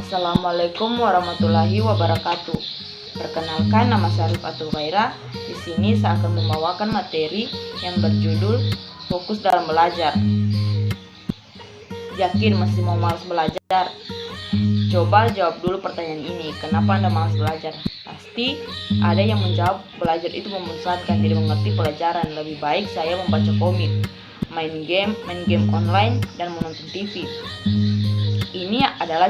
Assalamualaikum warahmatullahi wabarakatuh. Perkenalkan, nama saya Rifatul Khaira. Di sini saya akan membawakan materi yang berjudul Fokus dalam Belajar. Yakin masih mau malas belajar? Coba jawab dulu pertanyaan ini. Kenapa Anda malas belajar? Pasti ada yang menjawab belajar itu membosankan, tidak mengerti pelajaran. Lebih baik saya membaca komik, main game online, dan menonton TV. Ini adalah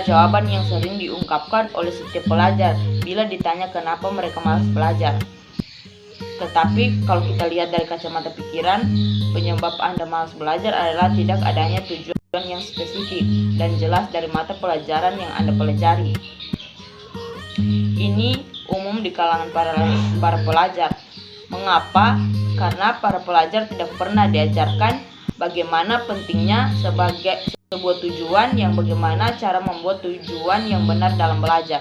jawaban yang sering diungkapkan oleh setiap pelajar bila ditanya kenapa mereka malas belajar. Tetapi kalau kita lihat dari kacamata pikiran, penyebab Anda malas belajar adalah tidak adanya tujuan yang spesifik dan jelas dari mata pelajaran yang Anda pelajari. Ini umum di kalangan para pelajar. Mengapa? Karena para pelajar tidak pernah diajarkan bagaimana pentingnya sebagai sebuah tujuan, yang bagaimana cara membuat tujuan yang benar dalam belajar.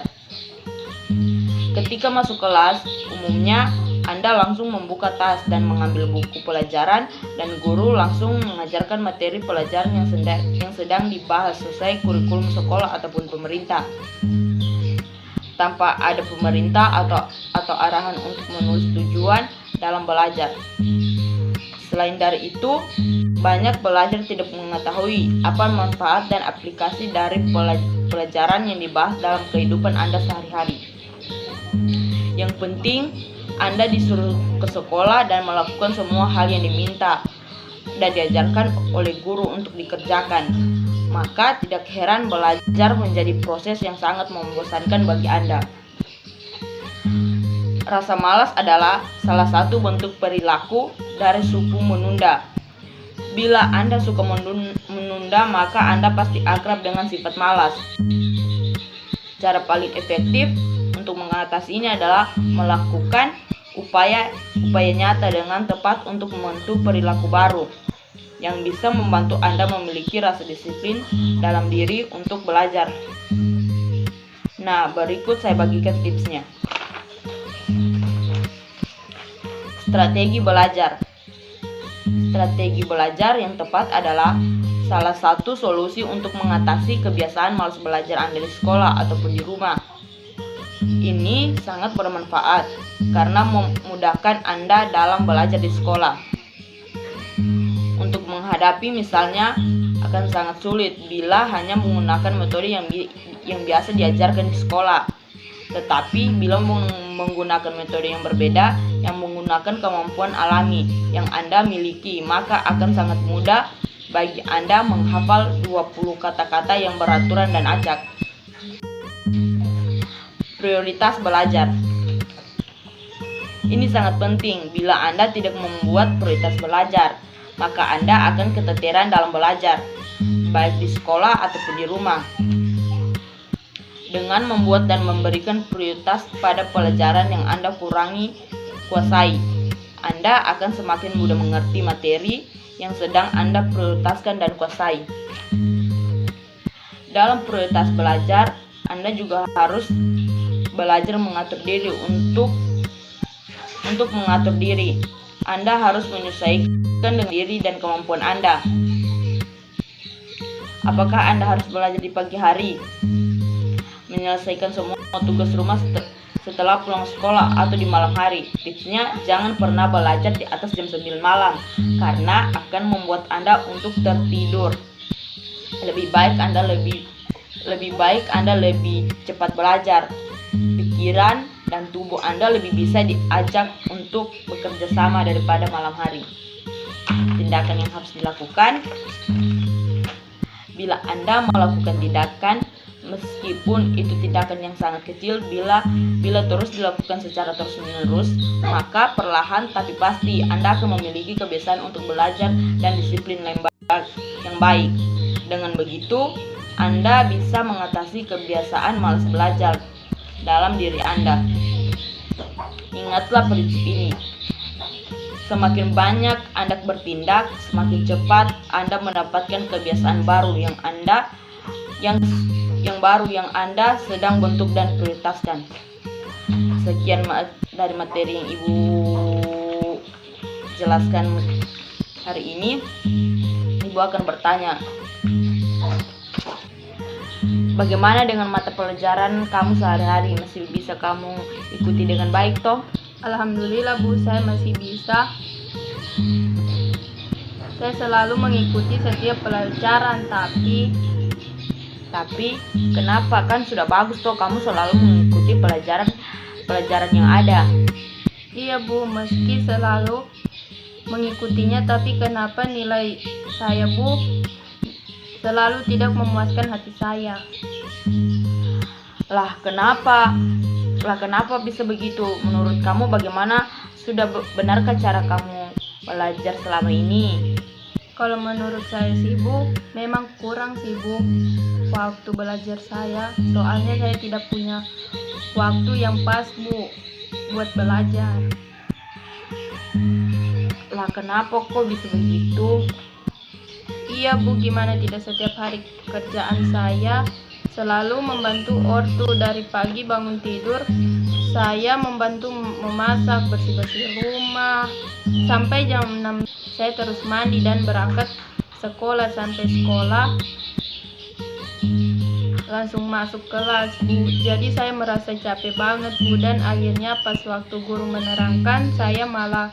Ketika masuk kelas, umumnya Anda langsung membuka tas dan mengambil buku pelajaran, dan guru langsung mengajarkan materi pelajaran yang sedang dibahas sesuai kurikulum sekolah ataupun pemerintah, tanpa ada pemerintah atau arahan untuk menulis tujuan dalam belajar. Selain dari itu, banyak pelajar tidak mengetahui apa manfaat dan aplikasi dari pelajaran yang dibahas dalam kehidupan Anda sehari-hari. Yang penting, Anda disuruh ke sekolah dan melakukan semua hal yang diminta dan diajarkan oleh guru untuk dikerjakan. Maka tidak heran belajar menjadi proses yang sangat membosankan bagi Anda. Rasa malas adalah salah satu bentuk perilaku dari suku menunda. Bila Anda suka menunda, maka Anda pasti akrab dengan sifat malas. Cara paling efektif untuk mengatasinya adalah melakukan upaya nyata dengan tepat untuk membentuk perilaku baru yang bisa membantu Anda memiliki rasa disiplin dalam diri untuk belajar. Nah, berikut saya bagikan tipsnya. Strategi belajar. Strategi belajar yang tepat adalah salah satu solusi untuk mengatasi kebiasaan malas belajar Anda di sekolah ataupun di rumah. Ini sangat bermanfaat karena memudahkan Anda dalam belajar di sekolah. Untuk menghadapi misalnya akan sangat sulit bila hanya menggunakan metode yang biasa diajarkan di sekolah. Tetapi bila menggunakan metode yang berbeda, yang menggunakan kemampuan alami yang Anda miliki, maka akan sangat mudah bagi Anda menghafal 20 kata-kata yang beraturan dan acak. Prioritas belajar. Ini sangat penting. Bila Anda tidak membuat prioritas belajar, maka Anda akan keteteran dalam belajar, baik di sekolah ataupun di rumah. Dengan membuat dan memberikan prioritas pada pelajaran yang Anda kuasai, Anda akan semakin mudah mengerti materi yang sedang Anda prioritaskan dan kuasai. Dalam prioritas belajar, Anda juga harus belajar mengatur diri. Untuk mengatur diri, Anda harus menyesuaikan dengan diri dan kemampuan Anda. Apakah Anda harus belajar di pagi hari, menyelesaikan semua tugas rumah setelah pulang sekolah, atau di malam hari? Tipsnya, jangan pernah belajar di atas jam 9 malam karena akan membuat Anda untuk tertidur. Lebih baik Anda lebih cepat belajar. Pikiran dan tubuh Anda lebih bisa diajak untuk bekerja sama daripada malam hari. Tindakan yang harus dilakukan. Bila Anda melakukan tindakan, meskipun itu tindakan yang sangat kecil, bila terus dilakukan secara terus-menerus, maka perlahan tapi pasti Anda akan memiliki kebiasaan untuk belajar dan disiplin yang baik. Dengan begitu, Anda bisa mengatasi kebiasaan malas belajar dalam diri Anda. Ingatlah prinsip ini. Semakin banyak Anda bertindak, semakin cepat Anda mendapatkan kebiasaan baru yang Anda sedang bentuk dan prioritaskan. Sekian dari materi yang Ibu jelaskan hari ini, Ibu akan bertanya, bagaimana dengan mata pelajaran kamu sehari-hari? Masih bisa kamu ikuti dengan baik toh? Alhamdulillah Bu, saya masih bisa. Saya selalu mengikuti setiap pelajaran, tapi kenapa? Kan sudah bagus toh kamu selalu mengikuti pelajaran yang ada. Iya Bu, meski selalu mengikutinya, tapi kenapa nilai saya Bu selalu tidak memuaskan hati saya? Lah kenapa bisa begitu? Menurut kamu bagaimana? Sudah benarkah cara kamu belajar selama ini? Kalau menurut saya sih Bu, memang kurang sih Bu waktu belajar saya. Soalnya saya tidak punya waktu yang pas Bu buat belajar. Lah kenapa kok bisa begitu? Iya Bu, gimana tidak, setiap hari kerjaan saya selalu membantu ortu. Dari pagi bangun tidur, saya membantu memasak, bersih-bersih rumah. Sampai jam 6 saya terus mandi dan berangkat sekolah. Sampai sekolah langsung masuk kelas Bu. Jadi saya merasa capek banget Bu, dan akhirnya pas waktu guru menerangkan, saya malah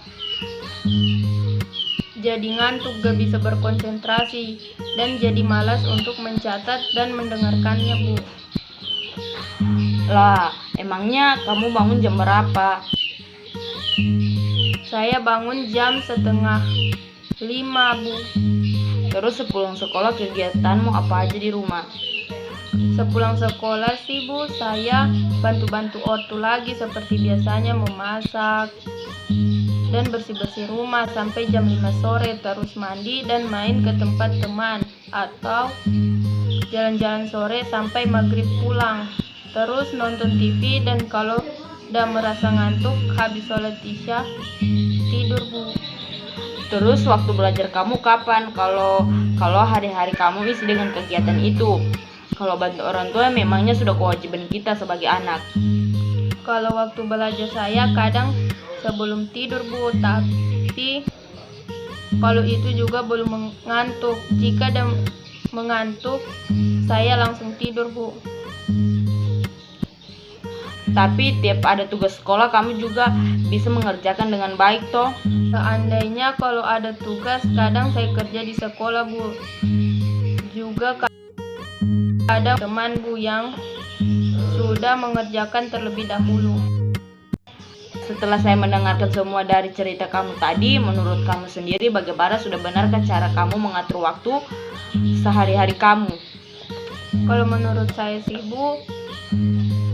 jadi ngantuk, gak bisa berkonsentrasi, dan jadi malas untuk mencatat dan mendengarkannya Bu. Lah emangnya kamu bangun jam berapa? Saya bangun jam 4:30 Bu. Terus sepulang sekolah kegiatanmu apa aja di rumah? Sepulang sekolah sih Bu, saya bantu-bantu ortu lagi seperti biasanya, memasak dan bersih-bersih rumah sampai jam 5 sore, terus mandi dan main ke tempat teman atau jalan-jalan sore sampai maghrib pulang. Terus nonton TV, dan kalau udah merasa ngantuk habis sholat isya tidur Bu. Terus waktu belajar kamu kapan? Kalau hari-hari kamu isi dengan kegiatan itu. Kalau bantu orang tua memangnya sudah kewajiban kita sebagai anak. Kalau waktu belajar saya kadang sebelum tidur Bu, tapi kalau itu juga belum mengantuk. Jika ada mengantuk, saya langsung tidur Bu. Tapi tiap ada tugas sekolah kamu juga bisa mengerjakan dengan baik toh? Seandainya kalau ada tugas, kadang saya kerja di sekolah Bu. Juga ada teman Bu yang sudah mengerjakan terlebih dahulu. Setelah saya mendengarkan semua dari cerita kamu tadi, menurut kamu sendiri bagaimana, sudah benarkah cara kamu mengatur waktu sehari-hari kamu? Kalau menurut saya sih Bu,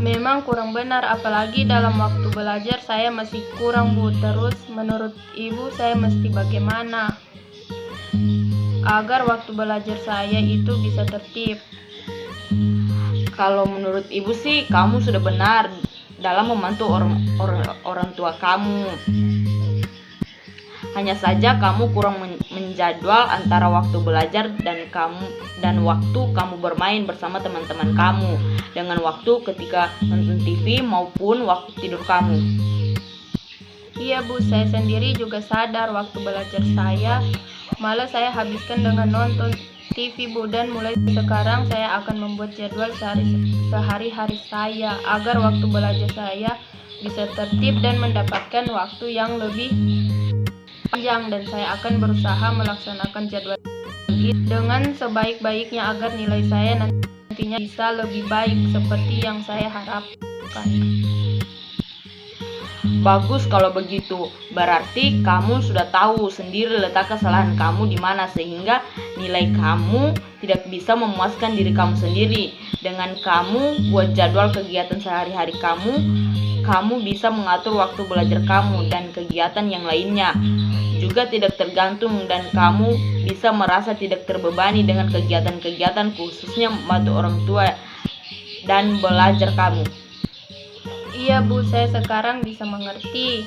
memang kurang benar, apalagi dalam waktu belajar saya masih kurang Bu. Terus menurut Ibu saya mesti bagaimana agar waktu belajar saya itu bisa tertib? Kalau menurut Ibu sih kamu sudah benar dalam membantu orang tua kamu. Hanya saja kamu kurang menjadwal antara waktu belajar dan waktu kamu bermain bersama teman-teman kamu, dengan waktu ketika nonton TV maupun waktu tidur kamu. Iya Bu, saya sendiri juga sadar waktu belajar saya malah saya habiskan dengan nonton TV Bu, dan mulai sekarang saya akan membuat jadwal sehari-hari saya agar waktu belajar saya bisa tertib dan mendapatkan waktu yang lebih panjang, dan saya akan berusaha melaksanakan jadwal itu dengan sebaik-baiknya agar nilai saya nantinya bisa lebih baik seperti yang saya harapkan. Bagus kalau begitu. Berarti kamu sudah tahu sendiri letak kesalahan kamu di mana, sehingga nilai kamu tidak bisa memuaskan diri kamu sendiri. Dengan kamu buat jadwal kegiatan sehari-hari kamu bisa mengatur waktu belajar kamu dan kegiatan yang lainnya juga tidak tergantung, dan kamu bisa merasa tidak terbebani dengan kegiatan-kegiatan khususnya membantu orang tua dan belajar kamu. Iya Bu, saya sekarang bisa mengerti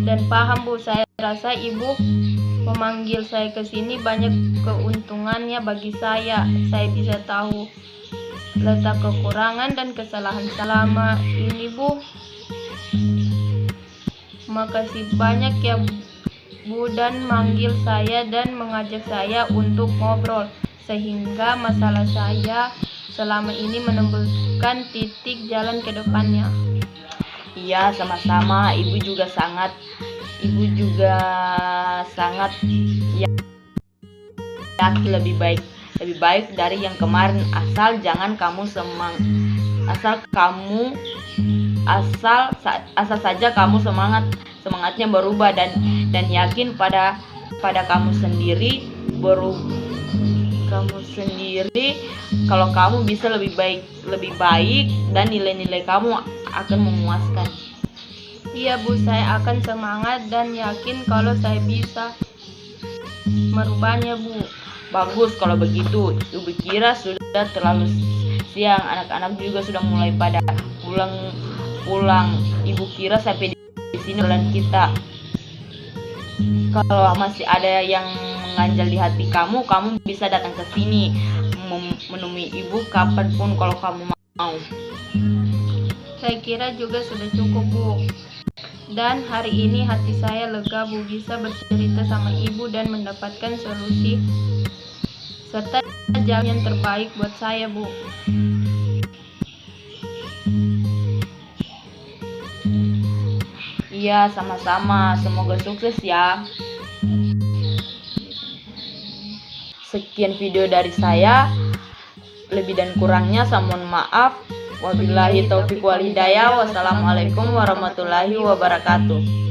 dan paham Bu. Saya rasa Ibu memanggil saya ke sini banyak keuntungannya bagi saya. Saya bisa tahu letak kekurangan dan kesalahan selama ini Bu. Makasih banyak ya Bu dan manggil saya dan mengajak saya untuk ngobrol, sehingga masalah saya selama ini menemukan titik jalan ke depannya. Iya, sama-sama. Ibu juga sangat yakin lebih baik dari yang kemarin, asal saja kamu semangatnya berubah dan yakin pada kamu sendiri kalau kamu bisa lebih baik dan nilai-nilai kamu akan memuaskan. Iya Bu, saya akan semangat dan yakin kalau saya bisa merubahnya Bu. Bagus kalau begitu. Ibu kira sudah terlalu siang, anak-anak juga sudah mulai pada pulang. Ibu kira sampai di sini bulan kita. Kalau masih ada yang mengganjal di hati kamu bisa datang ke sini menemui ibu kapanpun kalau kamu mau. Saya kira juga sudah cukup Bu. Dan hari ini hati saya lega Bu, bisa bercerita sama ibu dan mendapatkan solusi serta jalan yang terbaik buat saya Bu. Iya, sama-sama. Semoga sukses ya. Sekian video dari saya. Lebih dan kurangnya saya mohon maaf. Wabillahi taufiq wal hidayah. Wassalamualaikum warahmatullahi wabarakatuh.